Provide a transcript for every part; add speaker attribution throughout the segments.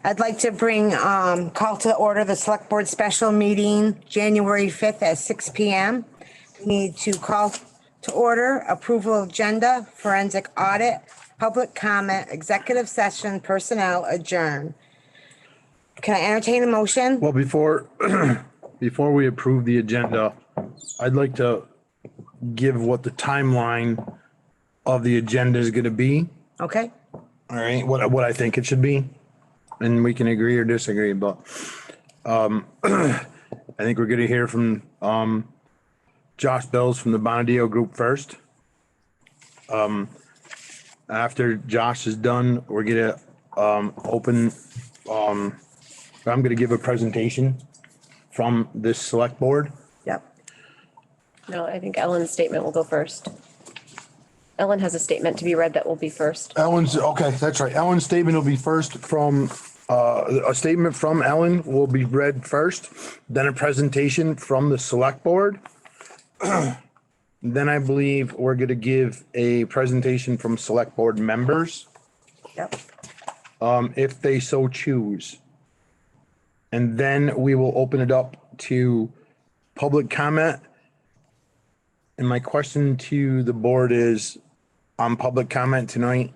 Speaker 1: I'd like to call to order the Select Board Special Meeting, January 5th at 6 PM. We need to call to order approval of agenda, forensic audit, public comment, executive session, personnel, adjourn. Can I entertain a motion?
Speaker 2: Well, before we approve the agenda, I'd like to give what the timeline of the agenda is gonna be.
Speaker 1: Okay,
Speaker 2: All right, what I think it should be, and we can agree or disagree, but I think we're gonna hear from Josh Bills from the Bonadeo Group first. After Josh is done, we're gonna open, I'm gonna give a presentation from this select board.
Speaker 1: yep.
Speaker 3: No, I think Ellen's statement will go first. Ellen has a statement to be read that will be first.
Speaker 2: Okay, that's right. Ellen's statement will be first from, a statement from Ellen will be read first, then a presentation from the select board. Then I believe we're gonna give a presentation from select board members,
Speaker 1: Yep.
Speaker 2: if they so choose. And then we will open it up to public comment. And my question to the board is, on public comment tonight,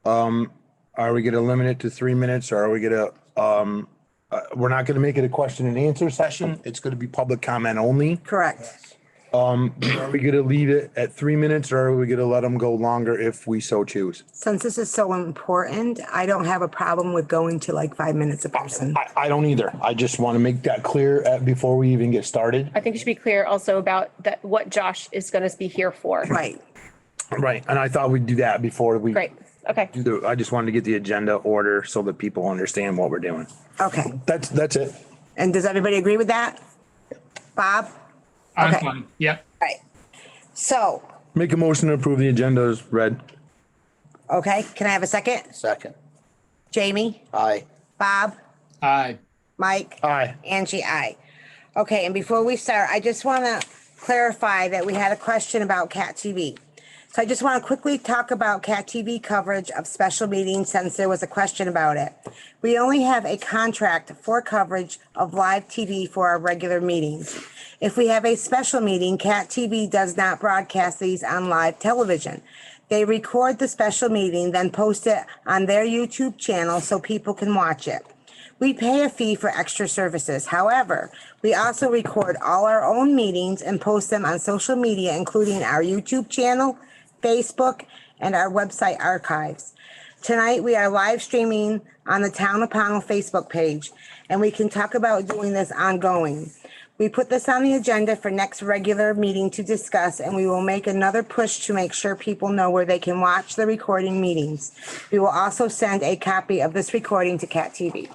Speaker 2: are we gonna limit it to 3 minutes, or are we gonna, we're not gonna make it a question and answer session. It's gonna be public comment only.
Speaker 1: Correct.
Speaker 2: Are we gonna leave it at 3 minutes, or are we gonna let them go longer if we so choose?
Speaker 1: Since this is so important, I don't have a problem with going to like 5 minutes a person.
Speaker 2: I don't either. I just want to make that clear before we even get started.
Speaker 3: I think it should be clear also about that what Josh is going to be here for.
Speaker 1: Right.
Speaker 2: Right, and I thought we'd do that before we.
Speaker 3: Great. Okay.
Speaker 2: I just wanted to get the agenda order so that people understand what we're doing.
Speaker 1: Okay.
Speaker 2: That's it.
Speaker 1: And does everybody agree with that? Bob?
Speaker 4: I'm
Speaker 1: Okay.
Speaker 4: fine. Yep.
Speaker 1: All right. So,
Speaker 2: Make a motion to approve the agenda as read.
Speaker 1: okay, can I have a second?
Speaker 5: Second.
Speaker 1: Jamie?
Speaker 5: Aye.
Speaker 1: Bob?
Speaker 4: Aye.
Speaker 1: Mike?
Speaker 2: Aye.
Speaker 1: Angie, aye. Okay, and before we start, I just want to clarify that we had a question about Cat TV. So I just want to quickly talk about Cat TV coverage of special meetings since there was a question about it. We only have a contract for coverage of live TV for our regular meetings. If we have a special meeting, Cat TV does not broadcast these on live television. They record the special meeting, then post it on their YouTube channel so people can watch it. We pay a fee for extra services. However, we also record all our own meetings and post them on social media, including our YouTube channel, Facebook, and our website archives. Tonight, we are live streaming on the Town of Pownal Facebook page, and we can talk about doing this ongoing. We put this on the agenda for next regular meeting to discuss, and we will make another push to make sure people know where they can watch the recording meetings. We will also send a copy of this recording to Cat TV.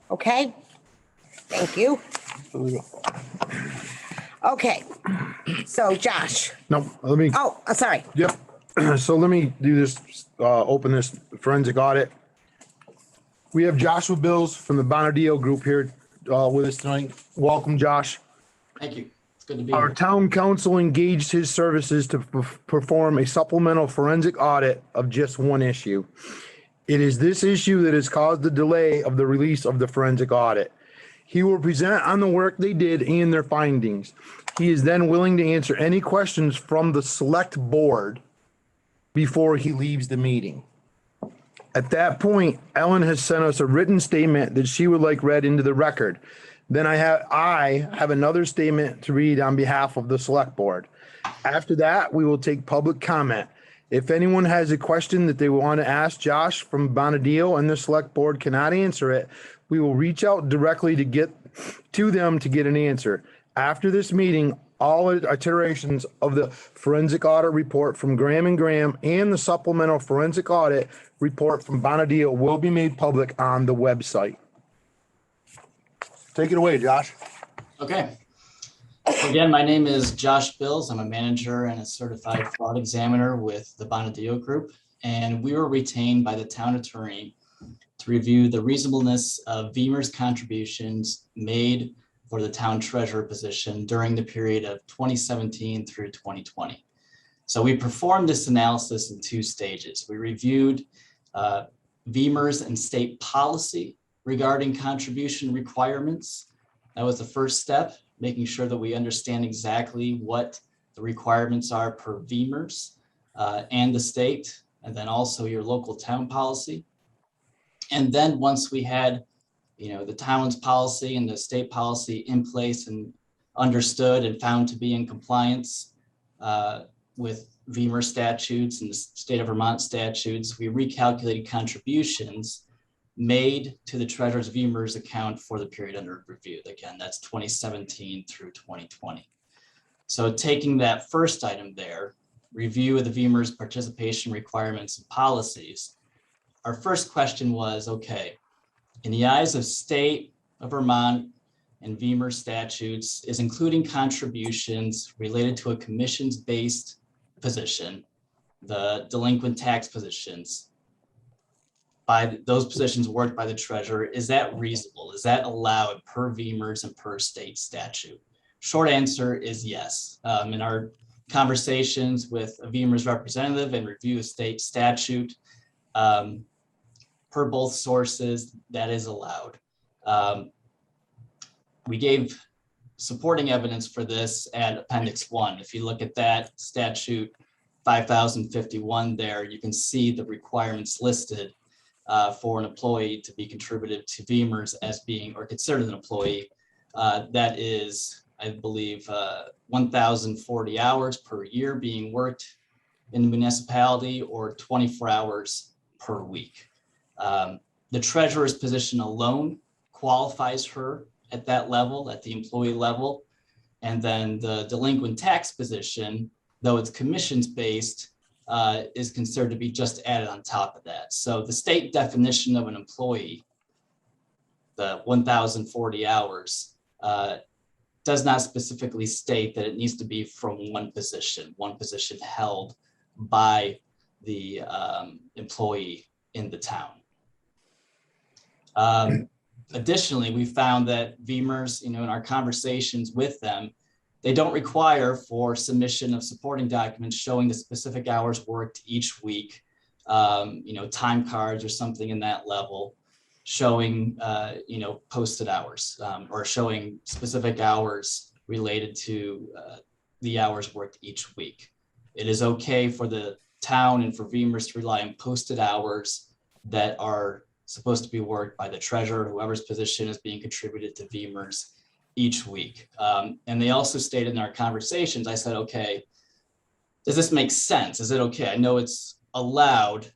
Speaker 1: Okay? Thank you. Okay. So Josh.
Speaker 2: No, let me.
Speaker 1: Oh, sorry.
Speaker 2: Yep. So let me do this, open this forensic audit. We have Joshua Bills from the Bonadeo Group here with us tonight. Welcome, Josh.
Speaker 5: Thank you. It's good to be
Speaker 2: Our
Speaker 5: here.
Speaker 2: town council engaged his services to perform a supplemental forensic audit of just one issue. It is this issue that has caused the delay of the release of the forensic audit. He will present on the work they did and their findings. He is then willing to answer any questions from the select board before he leaves the meeting. At that point, Ellen has sent us a written statement that she would like read into the record. Then I have another statement to read on behalf of the select board. After that, we will take public comment. If anyone has a question that they want to ask Josh from Bonadeo and the select board cannot answer it, we will reach out directly to get to them to get an answer. After this meeting, all iterations of the forensic audit report from Graham and Graham and the supplemental forensic audit report from Bonadeo will be made public on the website. Take it away, Josh.
Speaker 5: Okay. So again, my name is Josh Bills. I'm a manager and a certified fraud examiner with the Bonadeo Group. And we were retained by the town attorney to review the reasonableness of VEMR's contributions made for the town treasurer position during the period of 2017 through 2020. So we performed this analysis in two stages. We reviewed VEMR's and state policy regarding contribution requirements. That was the first step, making sure that we understand exactly what the requirements are per VEMR's and the state, and then also your local town policy. And then once we had, the town's policy and the state policy in place and understood and found to be in compliance with VEMR statutes and the state of Vermont statutes, we recalculated contributions made to the treasurer's VEMR's account for the period under review. Again, that's 2017 through 2020. So taking that first item there, review of the VEMR's participation requirements and policies, our first question was, okay, in the eyes of state of Vermont and VEMR statutes, is including contributions related to a commissions-based position, the delinquent tax positions, by those positions worked by the treasurer, is that reasonable? Is that allowed per VEMR's and per state statute? Short answer is yes. In our conversations with a VEMR's representative and review of state statute, per both sources, that is allowed. We gave supporting evidence for this at Appendix 1. If you look at that statute 5051 there, you can see the requirements listed for an employee to be contributed to VEMR's as being, or considered an employee. That is, I believe, 1,040 hours per year being worked in the municipality, or 24 hours per week. The treasurer's position alone qualifies her at that level, at the employee level. And then the delinquent tax position, though it's commissions based, is considered to be just added on top of that. So the state definition of an employee, the 1,040 hours, does not specifically state that it needs to be from one position held by the employee in the town. Additionally, we found that VEMR's, in our conversations with them, they don't require for submission of supporting documents showing the specific hours worked each week, time cards or something in that level, showing, posted hours or showing specific hours related to the hours worked each week. It is okay for the town and for VEMR's to rely on posted hours that are supposed to be worked by the treasurer, whoever's position is being contributed to VEMR's each week. And they also stated in our conversations, I said, okay, does this make sense? Is it okay? I know it's allowed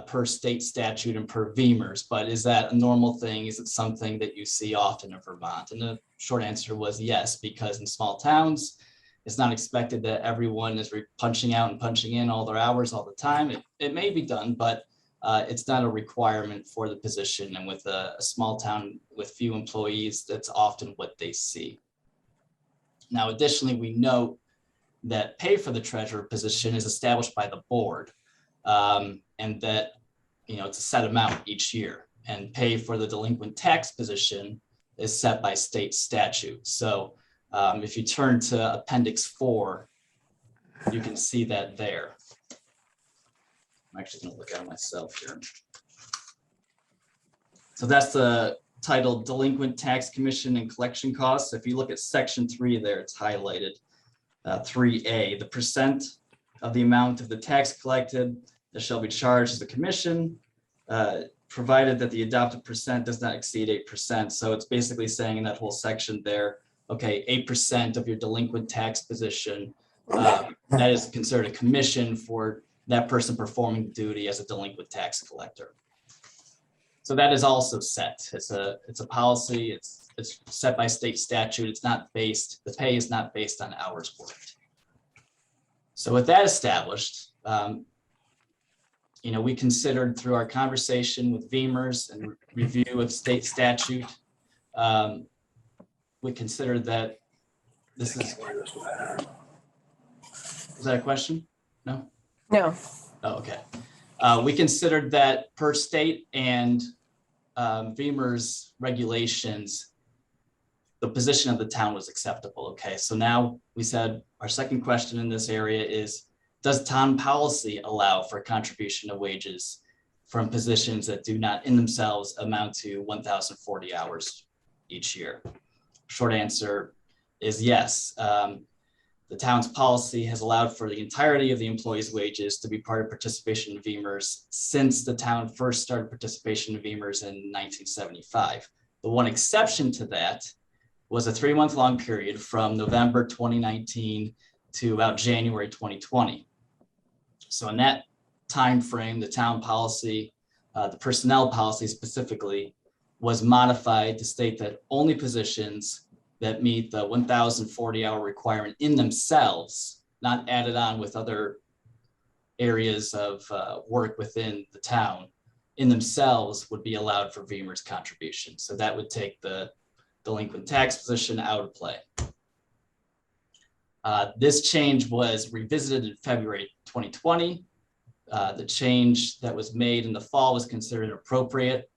Speaker 5: per state statute and per VEMR's, but is that a normal thing? Is it something that you see often in Vermont? And the short answer was yes, because in small towns, it's not expected that everyone is punching out and punching in all their hours all the time. It may be done, but it's not a requirement for the position. And with a small town with few employees, that's often what they see. Now, additionally, we note that pay for the treasurer position is established by the board, and that, it's a set amount each year, and pay for the delinquent tax position is set by state statute. So if you turn to Appendix 4, you can see that there. I'm actually going to look at it myself here. So that's the title Delinquent Tax Commission and Collection Costs. If you look at Section 3 there, it's highlighted 3A, the percent of the amount of the tax collected that shall be charged as a commission, provided that the adopted percent does not exceed 8%. So it's basically saying in that whole section there, okay, 8% of your delinquent tax position, that is considered a commission for that person performing duty as a delinquent tax collector. So that is also set. It's a policy. It's set by state statute. It's not based. The pay is not based on hours worked. So with that established, we considered through our conversation with VEMR's and review of state statute, we considered that this is. Is that a question? No.
Speaker 3: No.
Speaker 5: Oh, okay. We considered that per state and VEMR's regulations, the position of the town was acceptable. Okay, so now we said our second question in this area is, does town policy allow for contribution of wages from positions that do not in themselves amount to 1,040 hours each year? Short answer is yes. The town's policy has allowed for the entirety of the employees' wages to be part of participation in VEMRs since the town first started participation in VEMRs in 1975. The one exception to that was a 3-month-long period from November 2019 to about January 2020. So in that time frame, the town policy, the personnel policy specifically, was modified to state that only positions that meet the 1,040 hour requirement in themselves, not added on with other areas of work within the town, in themselves would be allowed for VEMR's contribution. So that would take the delinquent tax position out of play. This change was revisited in February 2020. The change that was made in the fall was considered appropriate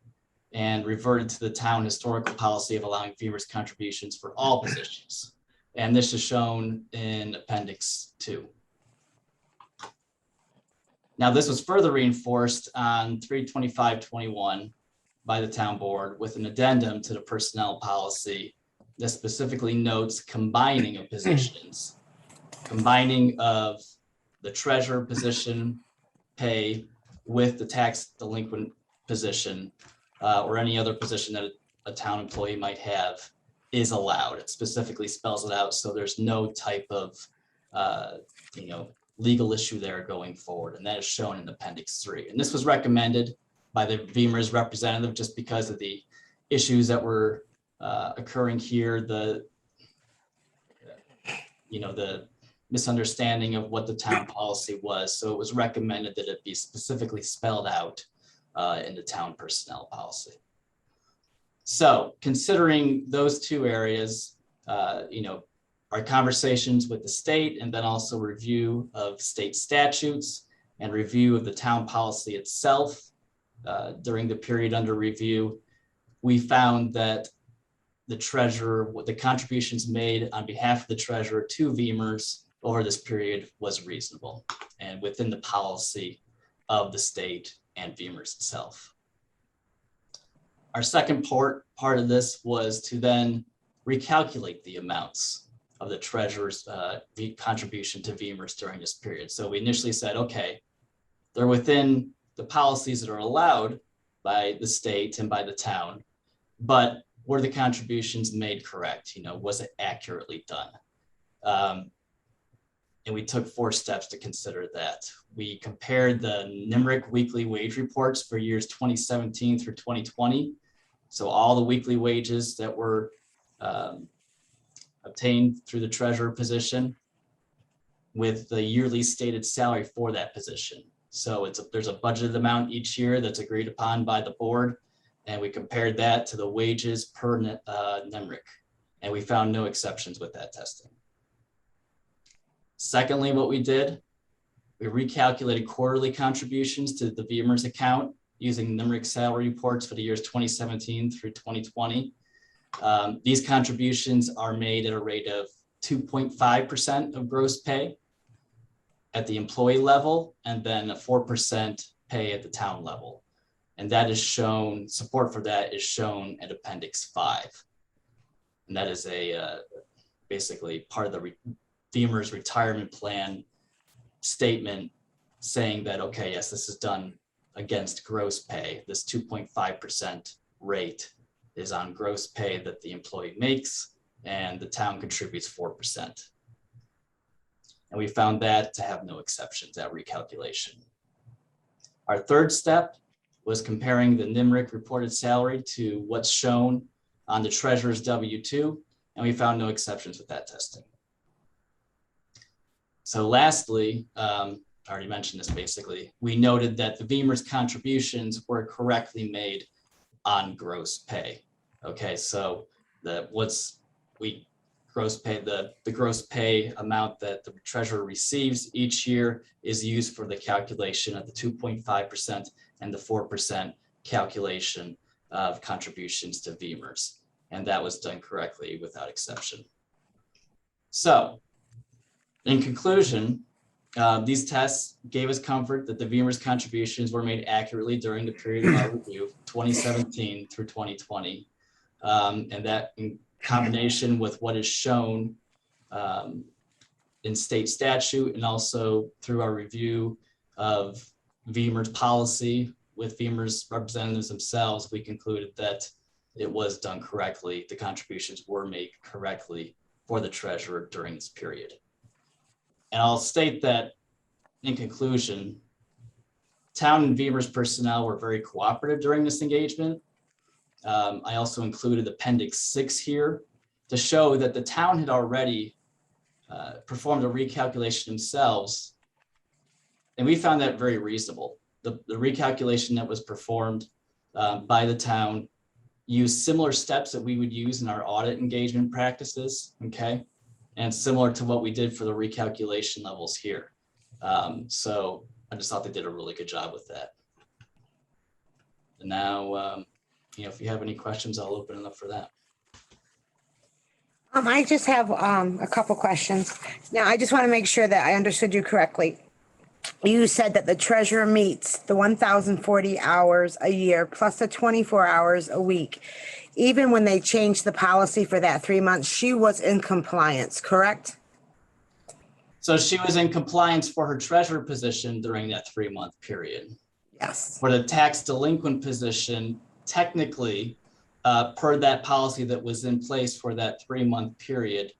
Speaker 5: and reverted to the town historical policy of allowing VEMR's contributions for all positions. And this is shown in Appendix 2. Now, this was further reinforced on 3/25/21 by the town board with an addendum to the personnel policy that specifically notes combining of positions, combining of the treasurer position pay with the tax delinquent position or any other position that a town employee might have is allowed. It specifically spells it out, so there's no type of legal issue there going forward, and that is shown in Appendix 3. And this was recommended by the VEMR's representative just because of the issues that were occurring here, the misunderstanding of what the town policy was. So it was recommended that it be specifically spelled out in the town personnel policy. So considering those two areas, our conversations with the state and then also review of state statutes and review of the town policy itself during the period under review, we found that the treasurer, what the contributions made on behalf of the treasurer to VEMRs over this period was reasonable and within the policy of the state and VEMRs itself. Our second part of this was to then recalculate the amounts of the treasurer's contribution to VEMRs during this period. So we initially said, okay, they're within the policies that are allowed by the state and by the town, but were the contributions made correct? Was it accurately done? And we took 4 steps to consider that. We compared the NIMRIC weekly wage reports for years 2017 through 2020. So all the weekly wages that were obtained through the treasurer position with the yearly stated salary for that position. So there's a budgeted amount each year that's agreed upon by the board. And we compared that to the wages per NIMRIC. And we found no exceptions with that testing. Secondly, what we did, we recalculated quarterly contributions to the VEMR's account using NIMRIC salary reports for the years 2017 through 2020. These contributions are made at a rate of 2.5% of gross pay at the employee level, and then a 4% pay at the town level. And that is shown, support for that is shown at Appendix 5. And that is basically part of the VEMR's retirement plan statement saying that, okay, yes, this is done against gross pay. This 2.5% rate is on gross pay that the employee makes, and the town contributes 4%. And we found that to have no exceptions, that recalculation. Our third step was comparing the NIMRIC reported salary to what's shown on the treasurer's W-2, and we found no exceptions with that testing. So lastly, I already mentioned this basically, we noted that the VEMR's contributions were correctly made on gross pay. Okay, so the gross pay amount that the treasurer receives each year is used for the calculation of the 2.5% and the 4% calculation of contributions to VEMRs. And that was done correctly without exception. So in conclusion, These tests gave us comfort that the VEMR's contributions were made accurately during the period of our review, 2017 through 2020. And that in combination with what is shown in state statute and also through our review of VEMR's policy with VEMR's representatives themselves, we concluded that it was done correctly. The contributions were made correctly for the treasurer during this period. And I'll state that in conclusion, town and VEMR's personnel were very cooperative during this engagement. I also included Appendix 6 here to show that the town had already performed a recalculation themselves. And we found that very reasonable. The recalculation that was performed by the town used similar steps that we would use in our audit engagement practices, okay? And similar to what we did for the recalculation levels here. So I just thought they did a really good job with that. And now, if you have any questions, I'll open it up for that.
Speaker 1: I just have a couple questions. Now, I just want to make sure that I understood you correctly. You said that the treasurer meets the 1,040 hours a year plus the 24 hours a week. Even when they changed the policy for that 3 months, she was in compliance, correct?
Speaker 5: So she was in compliance for her treasurer position during that 3-month period.
Speaker 1: Yes.
Speaker 5: For the tax delinquent position, technically, per that policy that was in place for that 3-month period,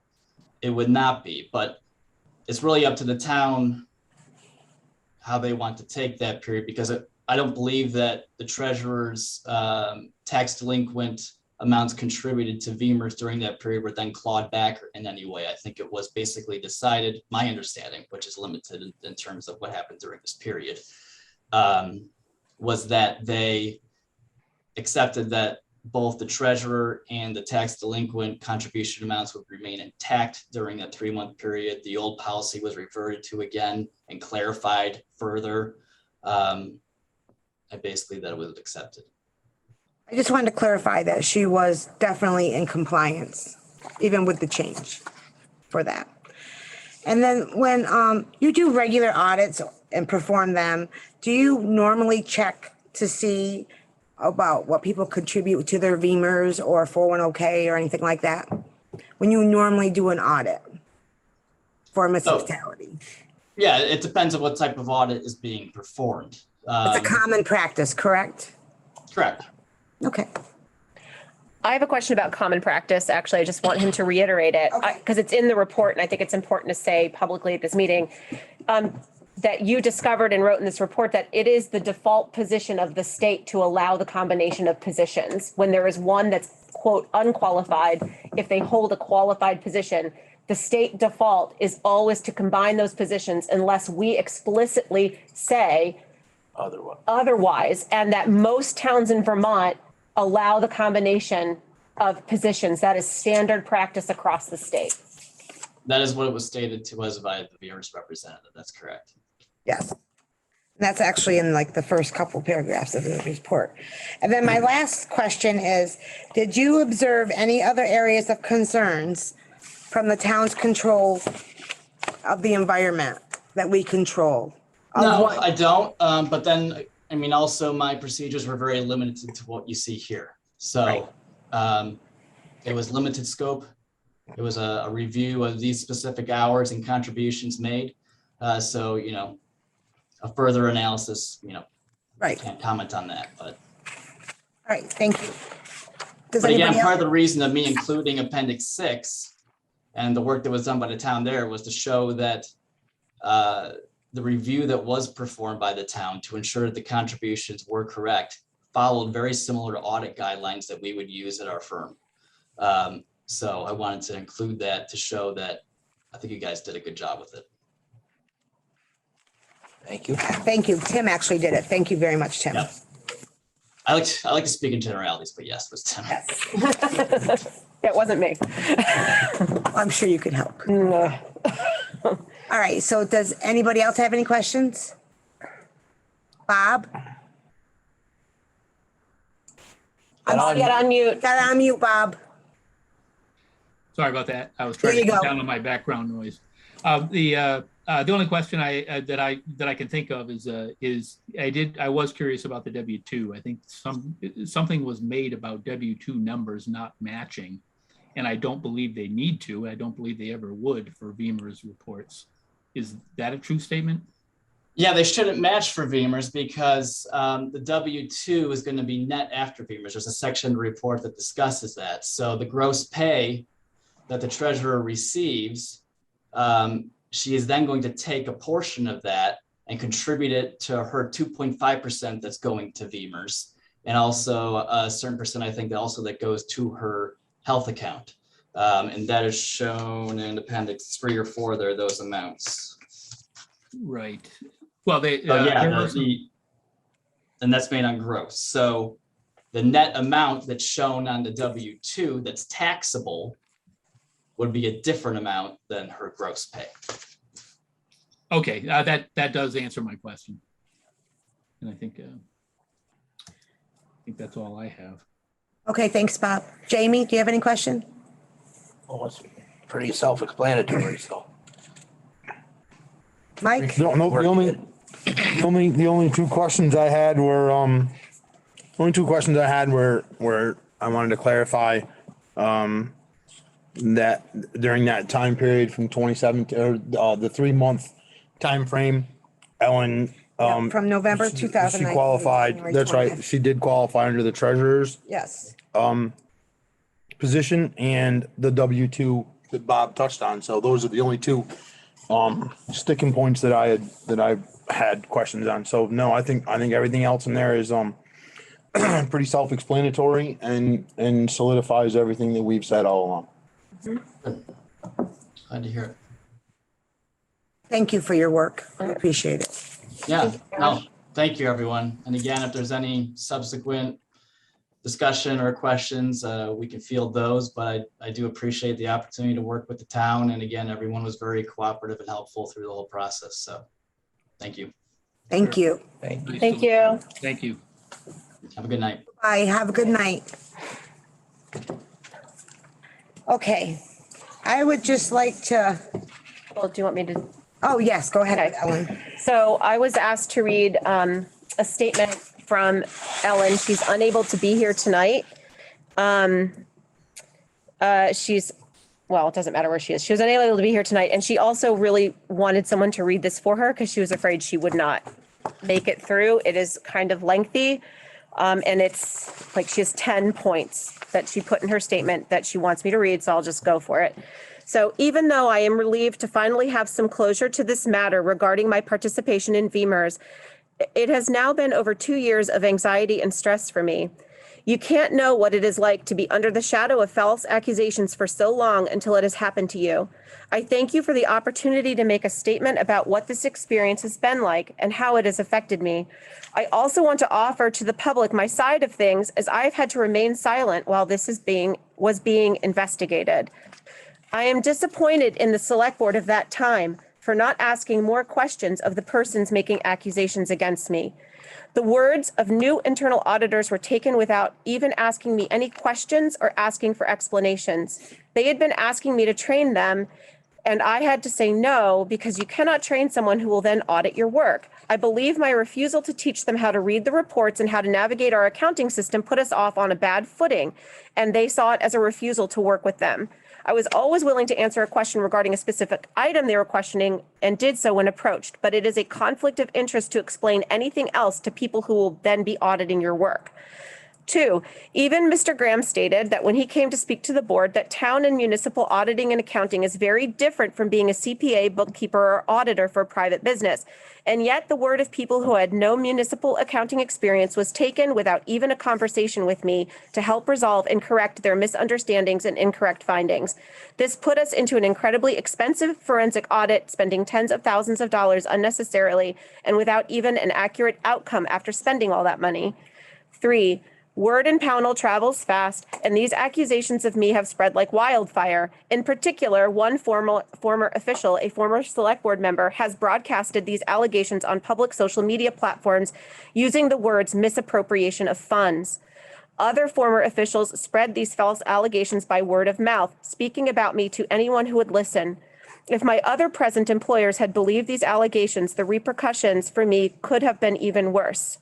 Speaker 5: it would not be, but it's really up to the town how they want to take that period, because I don't believe that the treasurer's tax delinquent amounts contributed to VEMR's during that period were then clawed back in any way. I think it was basically decided, my understanding, which is limited in terms of what happened during this period, was that they accepted that both the treasurer and the tax delinquent contribution amounts would remain intact during that 3-month period. The old policy was reverted to again and clarified further. And basically that it was accepted.
Speaker 1: I just wanted to clarify that she was definitely in compliance, even with the change for that. And then when you do regular audits and perform them, do you normally check to see about what people contribute to their VEMRs or 401k or anything like that? When you normally do an audit for municipality?
Speaker 5: Yeah, it depends on what type of audit is being performed.
Speaker 1: It's a common practice, correct?
Speaker 5: Correct.
Speaker 1: Okay.
Speaker 3: I have a question about common practice. Actually, I just want him to reiterate it because it's in the report, and I think it's important to say publicly at this meeting that you discovered and wrote in this report that it is the default position of the state to allow the combination of positions. When there is one that's, quote, unqualified, if they hold a qualified position, the state default is always to combine those positions unless we explicitly say otherwise, and that most towns in Vermont allow the combination of positions. That is standard practice across the state.
Speaker 5: That is what it was stated to us by the VEMR's representative. That's correct.
Speaker 1: Yes. That's actually in like the first couple paragraphs of the report. And then my last question is, did you observe any other areas of concerns from the town's control of the environment that we control?
Speaker 5: No, I don't. But then, I mean, also my procedures were very limited to what you see here. So it was limited scope. It was a review of these specific hours and contributions made. So, a further analysis,
Speaker 1: Right.
Speaker 5: can't comment on that, but.
Speaker 1: All right, thank you. Does
Speaker 5: But again,
Speaker 1: anybody
Speaker 5: part of
Speaker 1: else?
Speaker 5: the reason of me including Appendix 6 and the work that was done by the town there was to show that the review that was performed by the town to ensure that the contributions were correct followed very similar to audit guidelines that we would use at our firm. So I wanted to include that to show that I think you guys did a good job with it.
Speaker 2: Thank you.
Speaker 1: Thank you. Tim actually did it. Thank you very much, Tim.
Speaker 5: Yeah. I like to speak in generalities, but yes, it was Tim.
Speaker 3: It wasn't me.
Speaker 1: I'm sure you could help.
Speaker 3: No.
Speaker 1: All right, so does anybody else have any questions? Bob?
Speaker 3: Get on mute.
Speaker 1: Got on mute, Bob.
Speaker 4: Sorry about that. I was
Speaker 1: There
Speaker 4: trying
Speaker 1: you
Speaker 4: to cut
Speaker 1: go.
Speaker 4: down on my background noise. The only question that I can think of is I was curious about the W-2. I think something was made about W-2 numbers not matching, and I don't believe they need to. I don't believe they ever would for VEMR's reports. Is that a true statement?
Speaker 5: Yeah, they shouldn't match for VEMR's because the W-2 is going to be net after VEMR's. There's a section in the report that discusses that. So the gross pay that the treasurer receives, she is then going to take a portion of that and contribute it to her 2.5% that's going to VEMR's, and also a certain percent, I think, that goes to her health account. And that is shown in Appendix 3 or 4 there, those amounts.
Speaker 4: Right. Well,
Speaker 5: and that's made on gross. So the net amount that's shown on the W-2 that's taxable would be a different amount than her gross pay.
Speaker 4: Okay, that does answer my question. And I think that's all I have.
Speaker 1: Okay, thanks, Bob. Jamie, do you have any question?
Speaker 6: Well, it's pretty self-explanatory, so.
Speaker 1: Mike?
Speaker 2: No, the only two questions I had were, where I wanted to clarify, that during that time period from 27 to, the 3-month time frame, Ellen,
Speaker 1: From November
Speaker 2: she
Speaker 1: 2019.
Speaker 2: qualified,
Speaker 1: January
Speaker 2: that's right,
Speaker 1: 20th.
Speaker 2: she did qualify under the treasurer's
Speaker 1: Yes.
Speaker 2: position and the W-2 that Bob touched on. So those are the only two sticking points that I had questions on. So no, I think everything else in there is pretty self-explanatory and solidifies everything that we've said all along.
Speaker 5: Glad to hear it.
Speaker 1: Thank you for your work. I appreciate it.
Speaker 5: Yeah, no, thank you, everyone. And again, if there's any subsequent discussion or questions, we can field those, but I do appreciate the opportunity to work with the town. And again, everyone was very cooperative and helpful through the whole process. So thank you.
Speaker 1: Thank you.
Speaker 6: Thank you.
Speaker 3: Thank you.
Speaker 4: Thank you.
Speaker 5: Have a good night.
Speaker 1: Bye. Have a good night. Okay. I would just like to,
Speaker 3: Well, do you want me to?
Speaker 1: oh, yes, go ahead,
Speaker 3: Okay.
Speaker 1: Ellen.
Speaker 3: So I was asked to read a statement from Ellen. She's unable to be here tonight. Well, it doesn't matter where she is. She was unable to be here tonight. And she also really wanted someone to read this for her because she was afraid she would not make it through. It is kind of lengthy. And it's like she has 10 points that she put in her statement that she wants me to read. So I'll just go for it. So even though I am relieved to finally have some closure to this matter regarding my participation in VEMR's, it has now been over 2 years of anxiety and stress for me. You can't know what it is like to be under the shadow of false accusations for so long until it has happened to you. I thank you for the opportunity to make a statement about what this experience has been like and how it has affected me. I also want to offer to the public my side of things, as I've had to remain silent while this was being investigated. I am disappointed in the select board of that time for not asking more questions of the persons making accusations against me. The words of new internal auditors were taken without even asking me any questions or asking for explanations. They had been asking me to train them, and I had to say no, because you cannot train someone who will then audit your work. I believe my refusal to teach them how to read the reports and how to navigate our accounting system put us off on a bad footing, and they saw it as a refusal to work with them. I was always willing to answer a question regarding a specific item they were questioning and did so when approached, but it is a conflict of interest to explain anything else to people who will then be auditing your work. 2, even Mr. Graham stated that when he came to speak to the board that town and municipal auditing and accounting is very different from being a CPA, bookkeeper, or auditor for a private business. And yet the word of people who had no municipal accounting experience was taken without even a conversation with me to help resolve and correct their misunderstandings and incorrect findings. This put us into an incredibly expensive forensic audit, spending tens of thousands of dollars unnecessarily and without even an accurate outcome after spending all that money. 3, word in Pownal travels fast, and these accusations of me have spread like wildfire. In particular, one former official, a former select board member, has broadcasted these allegations on public social media platforms using the words misappropriation of funds. Other former officials spread these false allegations by word of mouth, speaking about me to anyone who would listen. If my other present employers had believed these allegations, the repercussions for me could have been even worse.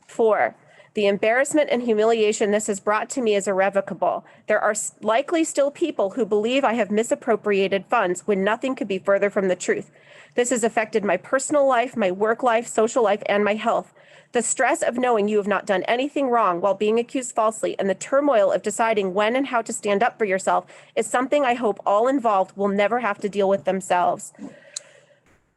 Speaker 3: 4, the embarrassment and humiliation this has brought to me is irrevocable. There are likely still people who believe I have misappropriated funds when nothing could be further from the truth. This has affected my personal life, my work life, social life, and my health. The stress of knowing you have not done anything wrong while being accused falsely and the turmoil of deciding when and how to stand up for yourself is something I hope all involved will never have to deal with themselves.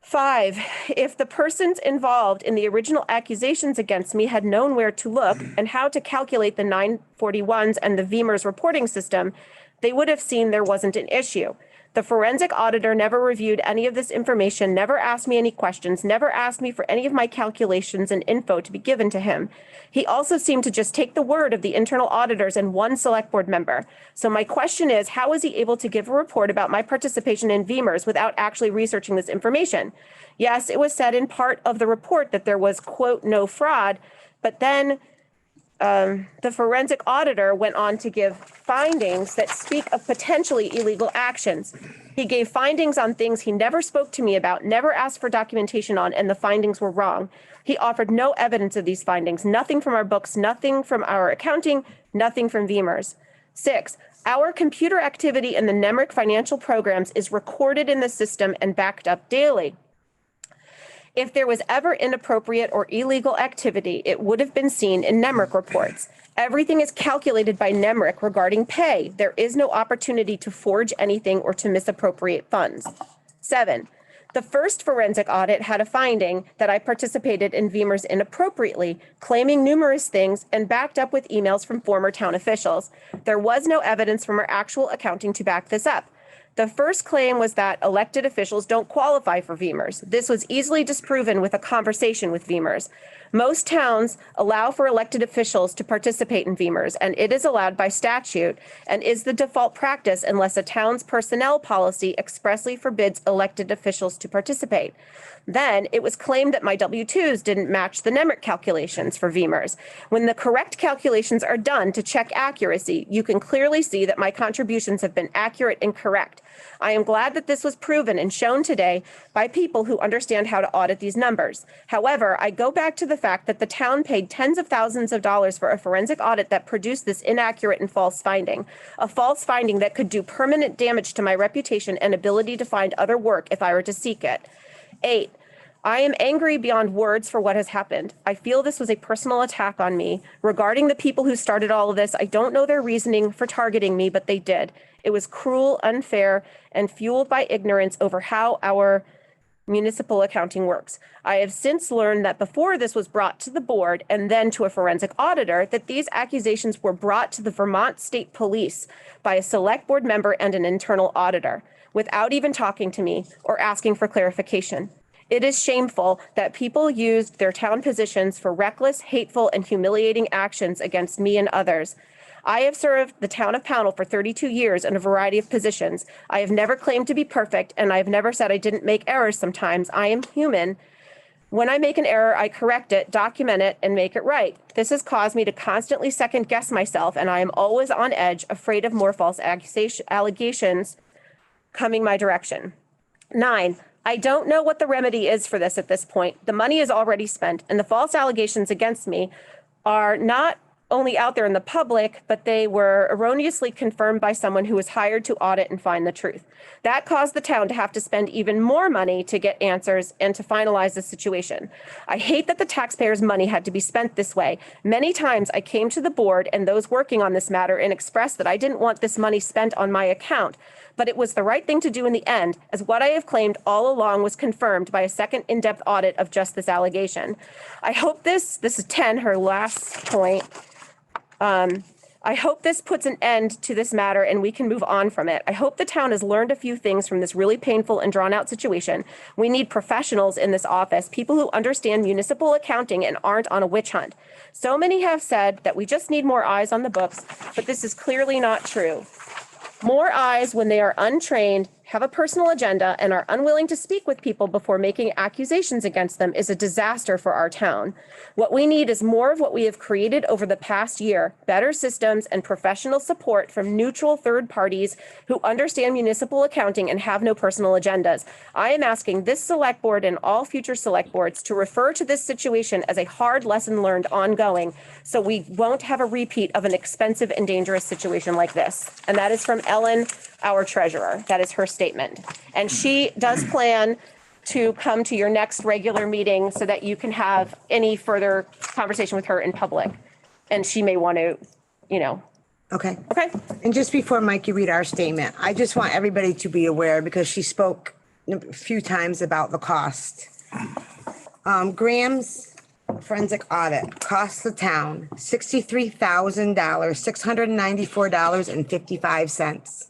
Speaker 3: 5, if the persons involved in the original accusations against me had known where to look and how to calculate the 941s and the VEMR's reporting system, they would have seen there wasn't an issue. The forensic auditor never reviewed any of this information, never asked me any questions, never asked me for any of my calculations and info to be given to him. He also seemed to just take the word of the internal auditors and one select board member. So my question is, how is he able to give a report about my participation in VEMR's without actually researching this information? Yes, it was said in part of the report that there was, quote, no fraud, but then the forensic auditor went on to give findings that speak of potentially illegal actions. He gave findings on things he never spoke to me about, never asked for documentation on, and the findings were wrong. He offered no evidence of these findings, nothing from our books, nothing from our accounting, nothing from VEMR's. 6, our computer activity in the NEMRIC financial programs is recorded in the system and backed up daily. If there was ever inappropriate or illegal activity, it would have been seen in NEMRIC reports. Everything is calculated by NEMRIC regarding pay. There is no opportunity to forge anything or to misappropriate funds. 7, the first forensic audit had a finding that I participated in VEMR's inappropriately, claiming numerous things and backed up with emails from former town officials. There was no evidence from our actual accounting to back this up. The first claim was that elected officials don't qualify for VEMR's. This was easily disproven with a conversation with VEMR's. Most towns allow for elected officials to participate in VEMR's, and it is allowed by statute and is the default practice unless a town's personnel policy expressly forbids elected officials to participate. Then it was claimed that my W-2s didn't match the NEMRIC calculations for VEMR's. When the correct calculations are done to check accuracy, you can clearly see that my contributions have been accurate and correct. I am glad that this was proven and shown today by people who understand how to audit these numbers. However, I go back to the fact that the town paid tens of thousands of dollars for a forensic audit that produced this inaccurate and false finding, a false finding that could do permanent damage to my reputation and ability to find other work if I were to seek it. 8, I am angry beyond words for what has happened. I feel this was a personal attack on me. Regarding the people who started all of this, I don't know their reasoning for targeting me, but they did. It was cruel, unfair, and fueled by ignorance over how our municipal accounting works. I have since learned that before this was brought to the board and then to a forensic auditor, that these accusations were brought to the Vermont State Police by a select board member and an internal auditor, without even talking to me or asking for clarification. It is shameful that people used their town positions for reckless, hateful, and humiliating actions against me and others. I have served the town of Pownal for 32 years in a variety of positions. I have never claimed to be perfect, and I have never said I didn't make errors sometimes. I am human. When I make an error, I correct it, document it, and make it right. This has caused me to constantly second guess myself, and I am always on edge, afraid of more false allegations coming my direction. 9, I don't know what the remedy is for this at this point. The money is already spent, and the false allegations against me are not only out there in the public, but they were erroneously confirmed by someone who was hired to audit and find the truth. That caused the town to have to spend even more money to get answers and to finalize the situation. I hate that the taxpayers' money had to be spent this way. Many times I came to the board and those working on this matter and expressed that I didn't want this money spent on my account, but it was the right thing to do in the end, as what I have claimed all along was confirmed by a second in-depth audit of just this allegation. I hope this is 10, her last point. I hope this puts an end to this matter and we can move on from it. I hope the town has learned a few things from this really painful and drawn out situation. We need professionals in this office, people who understand municipal accounting and aren't on a witch hunt. So many have said that we just need more eyes on the books, but this is clearly not true. More eyes when they are untrained, have a personal agenda, and are unwilling to speak with people before making accusations against them is a disaster for our town. What we need is more of what we have created over the past year, better systems and professional support from neutral third parties who understand municipal accounting and have no personal agendas. I am asking this select board and all future select boards to refer to this situation as a hard lesson learned ongoing, so we won't have a repeat of an expensive and dangerous situation like this. And that is from Ellen, our treasurer. That is her statement. And she does plan to come to your next regular meeting so that you can have any further conversation with her in public. And she may want to,
Speaker 1: Okay.
Speaker 3: Okay.
Speaker 1: And just before Mike, you read our statement, I just want everybody to be aware because she spoke a few times about the cost. Graham's forensic audit cost the town $63,000, $694.55.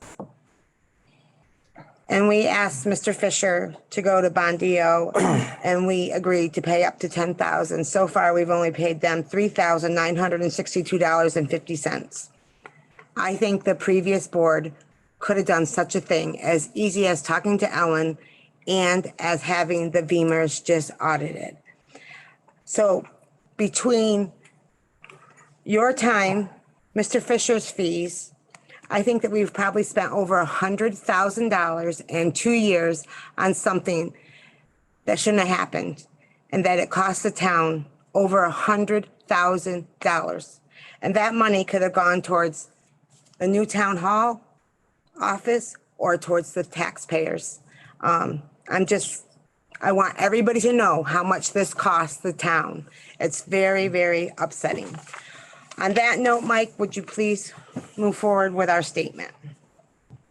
Speaker 1: And we asked Mr. Fisher to go to Bondio and we agreed to pay up to $10,000. So far, we've only paid them $3,962.50. I think the previous board could have done such a thing as easy as talking to Ellen and as having the Beamers just audited. So between your time, Mr. Fisher's fees, I think that we've probably spent over $100,000 in 2 years on something that shouldn't have happened, and that it cost the town over $100,000. And that money could have gone towards the new town hall office or towards the taxpayers. I want everybody to know how much this costs the town. It's very, very upsetting. On that note, Mike, would you please move forward with our statement?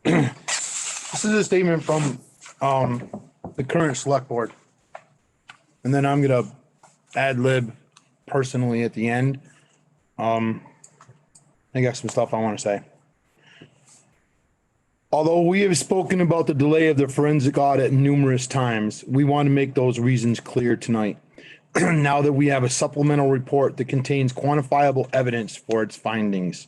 Speaker 2: This is a statement from the current select board. And then I'm gonna ad lib personally at the end. I got some stuff I want to say. Although we have spoken about the delay of the forensic audit numerous times, we want to make those reasons clear tonight. Now that we have a supplemental report that contains quantifiable evidence for its findings.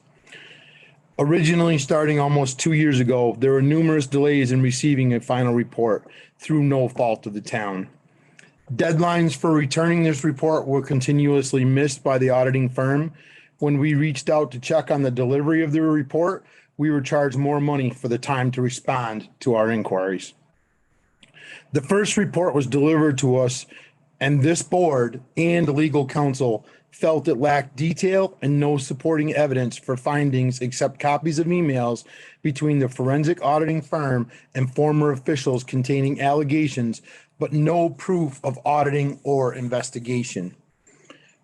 Speaker 2: Originally, starting almost 2 years ago, there were numerous delays in receiving a final report through no fault of the town. Deadlines for returning this report were continuously missed by the auditing firm. When we reached out to check on the delivery of the report, we were charged more money for the time to respond to our inquiries. The first report was delivered to us, and this board and legal counsel felt it lacked detail and no supporting evidence for findings except copies of emails between the forensic auditing firm and former officials containing allegations, but no proof of auditing or investigation.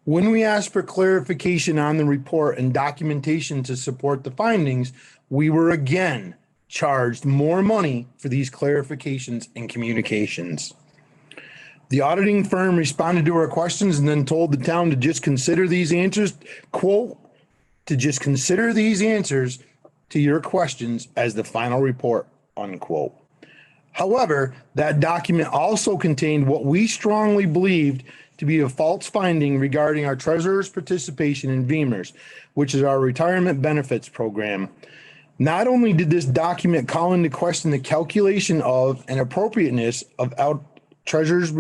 Speaker 2: When we asked for clarification on the report and documentation to support the findings, we were again charged more money for these clarifications and communications. The auditing firm responded to our questions and then told the town to just consider these answers, quote, to just consider these answers to your questions as the final report, unquote. However, that document also contained what we strongly believed to be a false finding regarding our treasurer's participation in Beamers, which is our retirement benefits program. Not only did this document call into question the calculation of and appropriateness of our treasurer's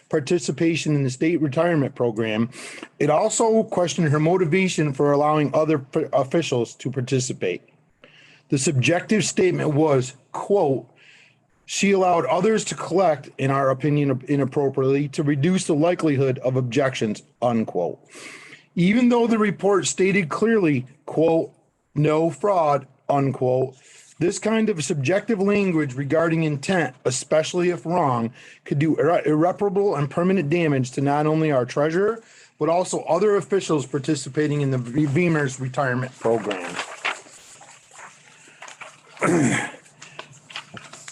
Speaker 2: participation in the state retirement program, it also questioned her motivation for allowing other officials to participate. The subjective statement was, quote, she allowed others to collect, in our opinion, inappropriately to reduce the likelihood of objections, unquote. Even though the report stated clearly, quote, no fraud, unquote, this kind of subjective language regarding intent, especially if wrong, could do irreparable and permanent damage to not only our treasurer, but also other officials participating in the Beamers retirement program.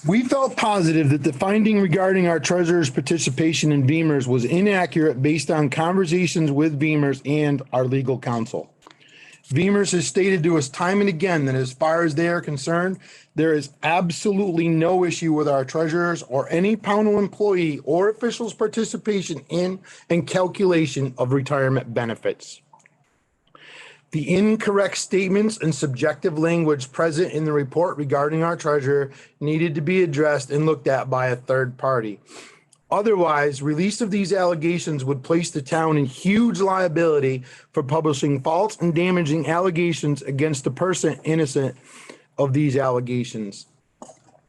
Speaker 2: We felt positive that the finding regarding our treasurer's participation in Beamers was inaccurate based on conversations with Beamers and our legal counsel. Beamers has stated to us time and again that as far as they are concerned, there is absolutely no issue with our treasurers or any Pownal employee or official's participation in and calculation of retirement benefits. The incorrect statements and subjective language present in the report regarding our treasurer needed to be addressed and looked at by a third party. Otherwise, release of these allegations would place the town in huge liability for publishing false and damaging allegations against a person innocent of these allegations.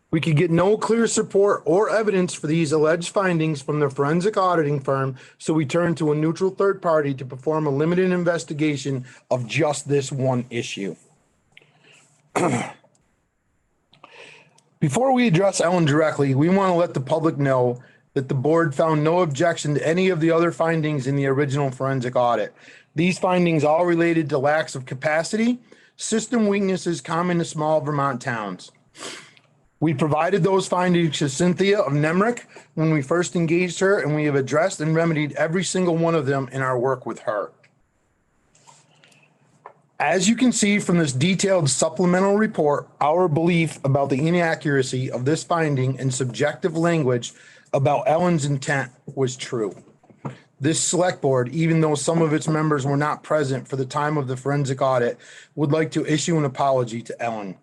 Speaker 2: We could get no clear support or evidence for these alleged findings from the forensic auditing firm, so we turned to a neutral third party to perform a limited investigation of just this one issue. Before we address Ellen directly, we want to let the public know that the board found no objection to any of the other findings in the original forensic audit. These findings all related to lacks of capacity, system weaknesses common to small Vermont towns. We provided those findings to Cynthia of Nemrick when we first engaged her, and we have addressed and remedied every single one of them in our work with her. As you can see from this detailed supplemental report, our belief about the inaccuracy of this finding and subjective language about Ellen's intent was true. This select board, even though some of its members were not present for the time of the forensic audit, would like to issue an apology to Ellen.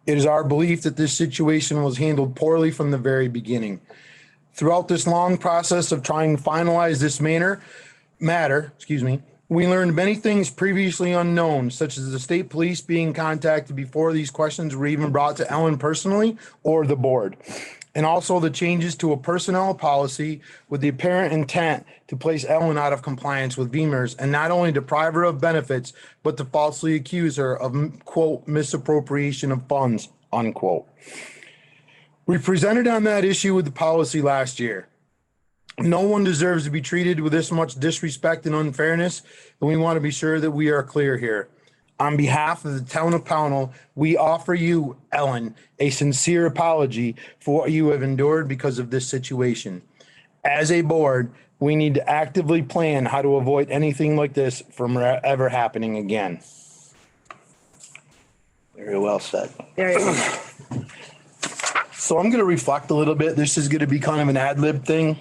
Speaker 2: It is our belief that this situation was handled poorly from the very beginning. Throughout this long process of trying to finalize this matter, we learned many things previously unknown, such as the state police being contacted before these questions were even brought to Ellen personally or the board. And also the changes to a personnel policy with the apparent intent to place Ellen out of compliance with VEMR's and not only deprive her of benefits, but to falsely accuse her of, quote, misappropriation of funds, unquote. We presented on that issue with the policy last year. No one deserves to be treated with this much disrespect and unfairness, and we want to be sure that we are clear here. On behalf of the town of Pownal, we offer you, Ellen, a sincere apology for what you have endured because of this situation. As a board, we need to actively plan how to avoid anything like this from ever happening again.
Speaker 6: Very well said.
Speaker 1: There you go.
Speaker 2: So I'm going to reflect a little bit. This is going to be kind of an ad lib thing.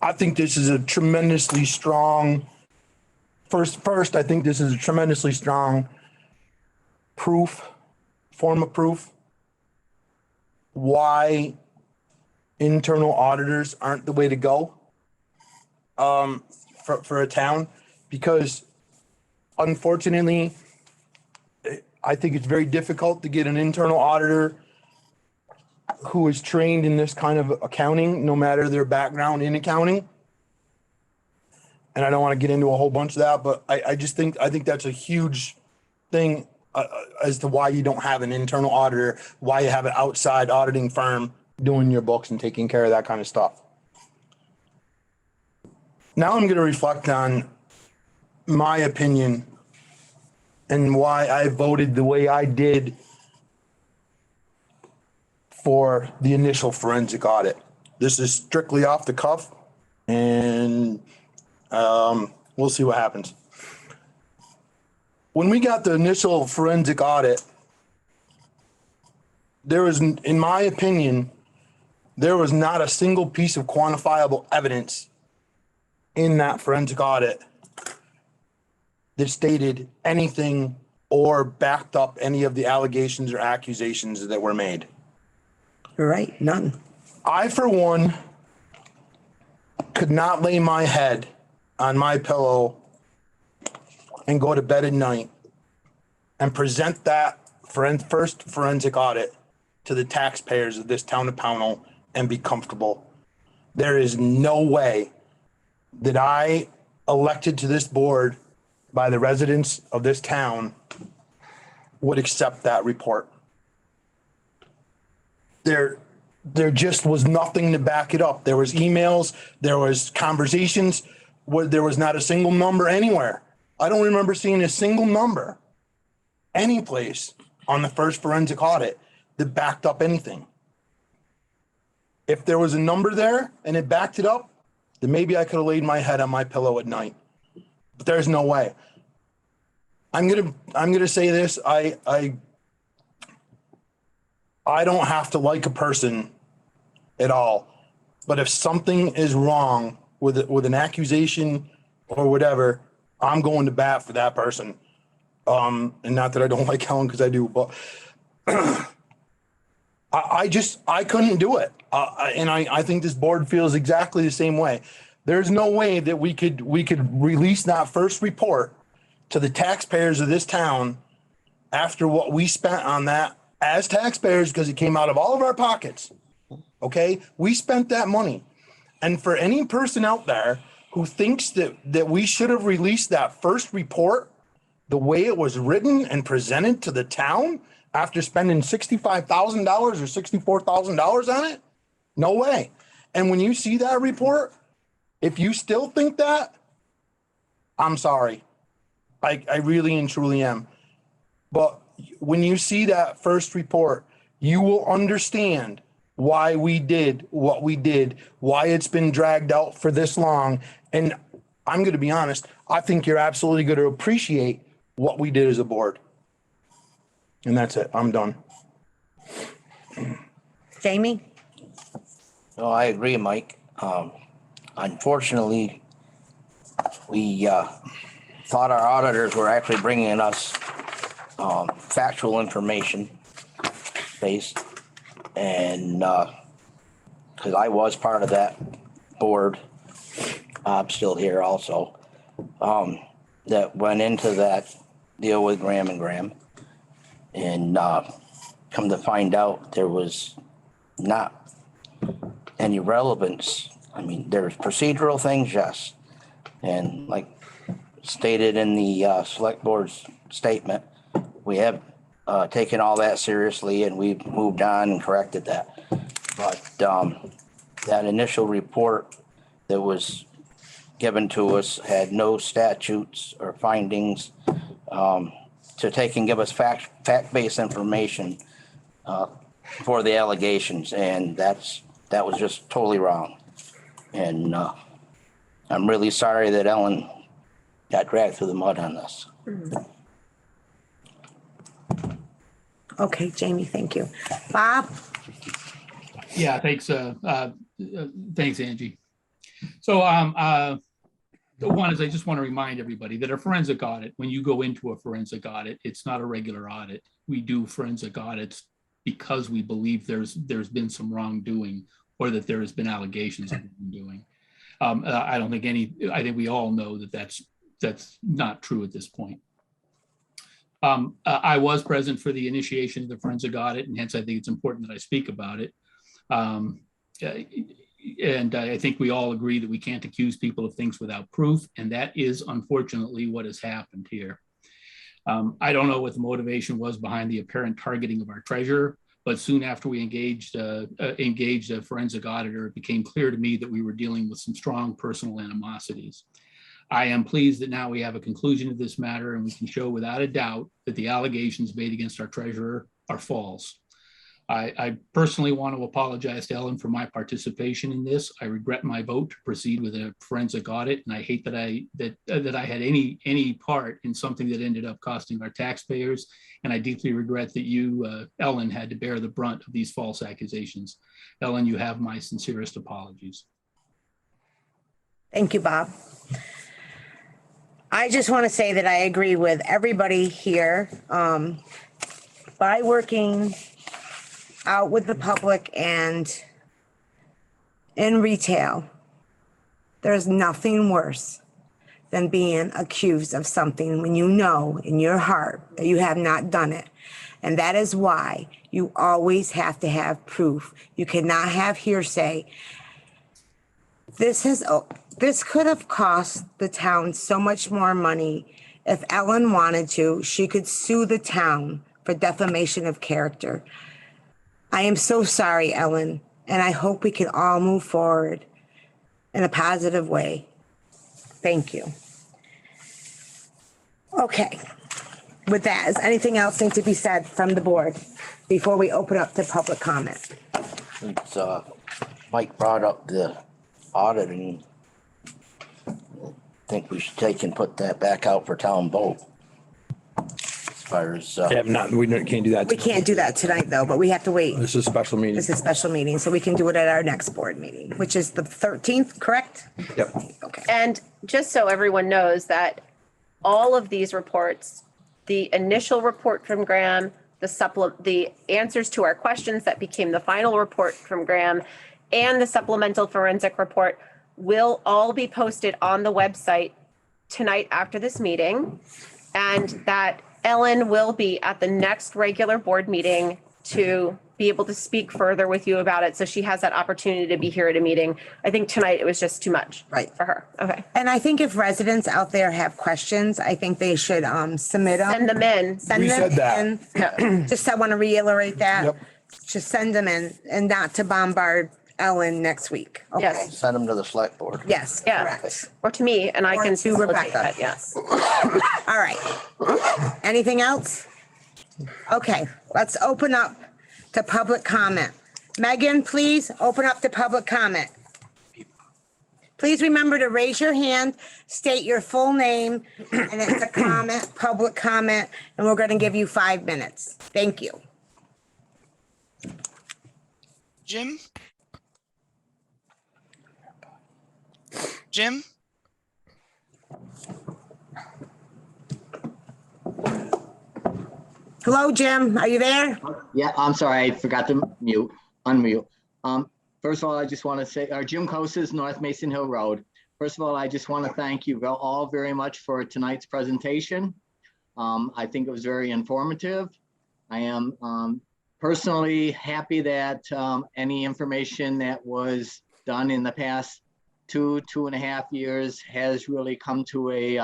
Speaker 2: I think this is a tremendously strong, first, I think this is a tremendously strong form of proof why internal auditors aren't the way to go for a town, because unfortunately, I think it's very difficult to get an internal auditor who is trained in this kind of accounting, no matter their background in accounting. And I don't want to get into a whole bunch of that, but I think that's a huge thing as to why you don't have an internal auditor, why you have an outside auditing firm doing your books and taking care of that kind of stuff. Now I'm going to reflect on my opinion and why I voted the way I did for the initial forensic audit. This is strictly off the cuff, and we'll see what happens. When we got the initial forensic audit, there was, in my opinion, there was not a single piece of quantifiable evidence in that forensic audit that stated anything or backed up any of the allegations or accusations that were made.
Speaker 1: You're right, none.
Speaker 2: I, for one, could not lay my head on my pillow and go to bed at night and present that first forensic audit to the taxpayers of this town of Pownal and be comfortable. There is no way that I, elected to this board by the residents of this town, would accept that report. There just was nothing to back it up. There was emails, there was conversations, where there was not a single number anywhere. I don't remember seeing a single number any place on the first forensic audit that backed up anything. If there was a number there and it backed it up, then maybe I could have laid my head on my pillow at night. But there's no way. I'm gonna say this. I don't have to like a person at all, but if something is wrong with an accusation or whatever, I'm going to bat for that person. And not that I don't like Helen, because I do, but I couldn't do it. And I think this board feels exactly the same way. There's no way that we could release that first report to the taxpayers of this town after what we spent on that as taxpayers, because it came out of all of our pockets. Okay, we spent that money. And for any person out there who thinks that we should have released that first report the way it was written and presented to the town after spending $65,000 or $64,000 on it, no way. And when you see that report, if you still think that, I'm sorry. I really and truly am. But when you see that first report, you will understand why we did what we did, why it's been dragged out for this long. And I'm going to be honest, I think you're absolutely going to appreciate what we did as a board. And that's it. I'm done.
Speaker 1: Jamie?
Speaker 6: No, I agree, Mike. Unfortunately, we thought our auditors were actually bringing us factual information based, and because I was part of that board, I'm still here also, that went into that deal with Graham and Graham, and come to find out there was not any relevance. I mean, there's procedural things, yes, and like stated in the select board's statement, we have taken all that seriously, and we've moved on and corrected that. But that initial report that was given to us had no statutes or findings to take and give us fact-based information for the allegations, and that was just totally wrong. And I'm really sorry that Ellen got dragged through the mud on this.
Speaker 1: Okay, Jamie, thank you. Bob?
Speaker 4: Yeah, thanks. Thanks, Angie. So one is I just want to remind everybody that a forensic audit, when you go into a forensic audit, it's not a regular audit. We do forensic audits because we believe there's been some wrongdoing, or that there has been allegations of wrongdoing. I don't think I think we all know that that's not true at this point. I was present for the initiation of the forensic audit, and hence I think it's important that I speak about it. And I think we all agree that we can't accuse people of things without proof, and that is unfortunately what has happened here. I don't know what the motivation was behind the apparent targeting of our treasurer, but soon after we engaged a forensic auditor, it became clear to me that we were dealing with some strong personal animosities. I am pleased that now we have a conclusion to this matter, and we can show without a doubt that the allegations made against our treasurer are false. I personally want to apologize to Ellen for my participation in this. I regret my vote to proceed with a forensic audit, and I hate that I had any part in something that ended up costing our taxpayers. And I deeply regret that you, Ellen, had to bear the brunt of these false accusations. Ellen, you have my sincerest apologies.
Speaker 1: Thank you, Bob. I just want to say that I agree with everybody here. By working out with the public and in retail, there's nothing worse than being accused of something when you know in your heart that you have not done it. And that is why you always have to have proof. You cannot have hearsay. This could have cost the town so much more money. If Ellen wanted to, she could sue the town for defamation of character. I am so sorry, Ellen, and I hope we can all move forward in a positive way. Thank you. Okay. With that, is anything else need to be said from the board before we open up to public comment?
Speaker 6: Since Mike brought up the auditing, I think we should take and put that back out for town vote. far as,
Speaker 2: Yeah, can't do that.
Speaker 1: We can't do that tonight though, but we have to wait.
Speaker 2: This is a special meeting.
Speaker 1: This is a special meeting, so we can do it at our next board meeting, which is the 13th, correct?
Speaker 2: Yep.
Speaker 1: Okay.
Speaker 3: And just so everyone knows that all of these reports, the initial report from Graham, the answers to our questions that became the final report from Graham, and the supplemental forensic report will all be posted on the website tonight after this meeting. And that Ellen will be at the next regular board meeting to be able to speak further with you about it. So she has that opportunity to be here at a meeting. I think tonight it was just too much.
Speaker 1: Right.
Speaker 3: For her. Okay.
Speaker 1: And I think if residents out there have questions, I think they should submit them.
Speaker 3: Send them in.
Speaker 1: Send
Speaker 2: We
Speaker 1: them
Speaker 2: said that.
Speaker 1: in. Just I want to reiterate that.
Speaker 2: Yep.
Speaker 1: Just send them in and not to bombard Ellen next week. Okay.
Speaker 3: Yes.
Speaker 6: send them to the select board.
Speaker 1: Yes,
Speaker 3: Yeah.
Speaker 1: correct.
Speaker 3: Or to me, and I
Speaker 1: Or
Speaker 3: can
Speaker 1: to
Speaker 3: facilitate
Speaker 1: Rebecca.
Speaker 3: that, yes.
Speaker 1: All right. Anything else? Okay, let's open up to public comment. Megan, please open up to public comment. Please remember to raise your hand, state your full name, and it's a comment, public comment, and we're going to give you 5 minutes. Thank you.
Speaker 7: Jim? Jim?
Speaker 1: Hello, Jim. Are you there?
Speaker 8: Yeah, I'm sorry, I forgot to unmute. First of all, I just want to say, Jim Kosas, North Mason Hill Road. First of all, I just want to thank you all very much for tonight's presentation. I think it was very informative. I am personally happy that any information that was done in the past 2.5 years has really come to a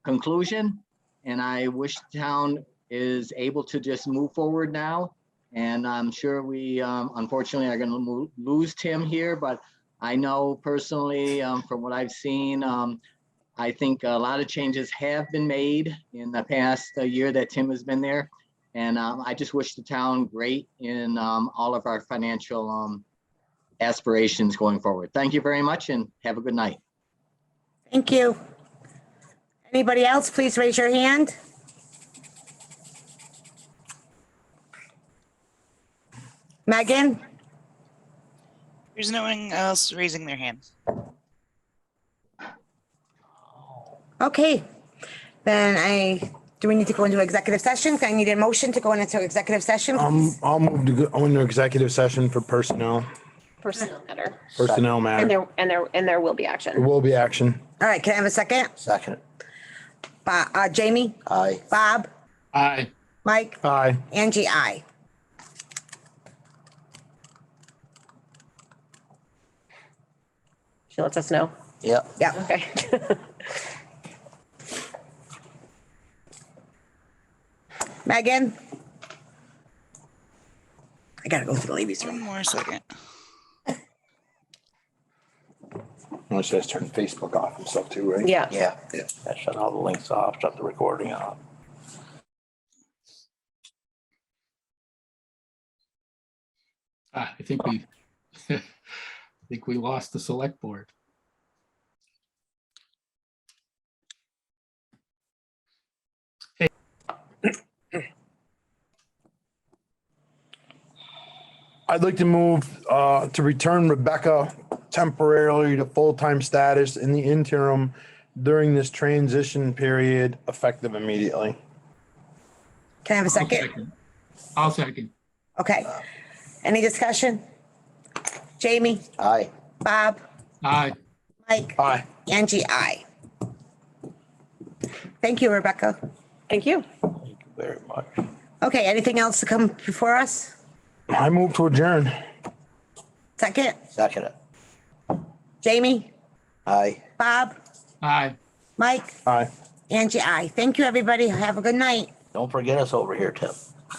Speaker 8: conclusion. And I wish the town is able to just move forward now. And I'm sure we unfortunately are going to lose Tim here, but I know personally from what I've seen, I think a lot of changes have been made in the past year that Tim has been there. And I just wish the town great in all of our financial aspirations going forward. Thank you very much and have a good night.
Speaker 1: Thank you. Anybody else, please raise your hand. Megan?
Speaker 7: There's no one else raising their hand.
Speaker 1: Okay, then do we need to go into executive session? I need a motion to go into executive session.
Speaker 2: I'll move to go into executive session for personnel
Speaker 3: Personnel matter.
Speaker 2: matter.
Speaker 3: And there will be
Speaker 2: There
Speaker 3: action.
Speaker 2: will be action.
Speaker 1: All right, can I have a second?
Speaker 6: Second.
Speaker 1: Jamie?
Speaker 6: Aye.
Speaker 1: Bob?
Speaker 4: Aye.
Speaker 1: Mike?
Speaker 2: Aye.
Speaker 1: Angie, aye.
Speaker 3: She lets us know.
Speaker 6: Yep.
Speaker 1: Yeah.
Speaker 3: Okay.
Speaker 1: Megan? I gotta go to the ladies'
Speaker 7: One
Speaker 1: room.
Speaker 7: more second.
Speaker 2: Unless you guys turn Facebook off and stuff too, right?
Speaker 3: Yeah.
Speaker 6: Yeah. That shut all the links off, shut the recording off.
Speaker 4: I think we, I think we lost the select board.
Speaker 2: I'd like to move to return Rebecca temporarily to full-time status in the interim during this transition period effective immediately.
Speaker 1: Can I have a
Speaker 4: I'll
Speaker 1: second?
Speaker 4: second. I'll second.
Speaker 1: Okay. Any discussion? Jamie?
Speaker 6: Aye.
Speaker 1: Bob?
Speaker 4: Aye.
Speaker 1: Mike?
Speaker 2: Aye.
Speaker 1: Angie, aye. Thank you, Rebecca.
Speaker 3: Thank you.
Speaker 6: Thank you very much.
Speaker 1: Okay, anything else to come before us?
Speaker 2: I move to adjourn.
Speaker 1: Second?
Speaker 6: Second it.
Speaker 1: Jamie?
Speaker 6: Aye.
Speaker 1: Bob?
Speaker 4: Aye.
Speaker 1: Mike?
Speaker 2: Aye.
Speaker 1: Angie, aye. Thank you, everybody. Have a good night.
Speaker 6: Don't forget us over here, Tim.